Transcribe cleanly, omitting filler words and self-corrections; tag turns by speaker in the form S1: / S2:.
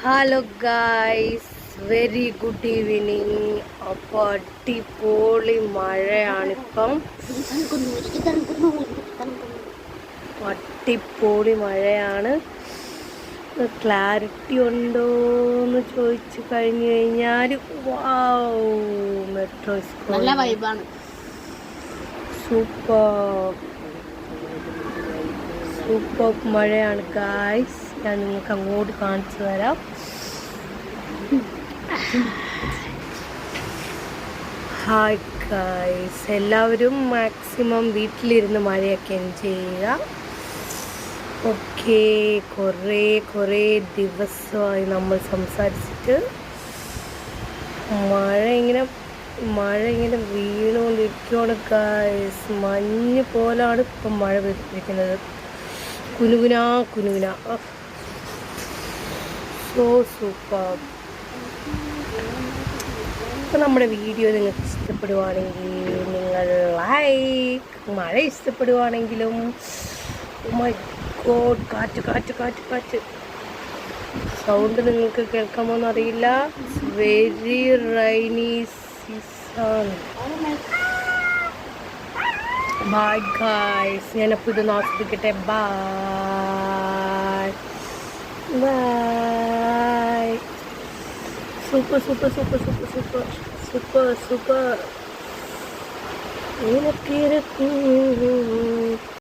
S1: Hello guys, very good evening. അപ്പോൾ അടിപൊളി മഴയാണിപ്പം. അടിപൊളി മഴയാണ്. ക്ലാരിറ്റി ഉണ്ടോ എന്ന് ചോദിച്ചു കഴിഞ്ഞു കഴിഞ്ഞാൽ മെട്രോ
S2: നല്ല വൈബാണ്.
S1: സൂപ്പർ സൂപ്പർ മഴയാണ് ഗായ്സ്. ഞാൻ നിങ്ങൾക്ക് അങ്ങോട്ട് കാണിച്ചു തരാം. ഹായ് ഗായ്സ്, എല്ലാവരും മാക്സിമം വീട്ടിലിരുന്ന് മഴയൊക്കെ എൻജോയ് ചെയ്യുക. ഓക്കെ, കുറേ ദിവസമായി നമ്മൾ സംസാരിച്ചിട്ട്. മഴ ഇങ്ങനെ വീണുകൊണ്ടിരിക്കുകയാണ് ഗായ്സ്. മഞ്ഞ് പോലാണ് ഇപ്പം മഴ പെയ്തിരിക്കുന്നത്. കുനുകുന സോ സൂപ്പർ. അപ്പോൾ നമ്മുടെ വീഡിയോ നിങ്ങൾക്ക് ഇഷ്ടപ്പെടുവാണെങ്കിൽ നിങ്ങൾ ലൈക്ക്, മഴ ഇഷ്ടപ്പെടുവാണെങ്കിലും മൈ ഗോഡ്, കാറ്റ് സൗണ്ട് നിങ്ങൾക്ക് കേൾക്കാമോ എന്നറിയില്ല. Very റൈനി season. ബൈ ഗായ്സ്, ഞാനപ്പോൾ ഇതൊന്ന് ആസ്വദിക്കട്ടെ. ബൈ. സൂപ്പർ.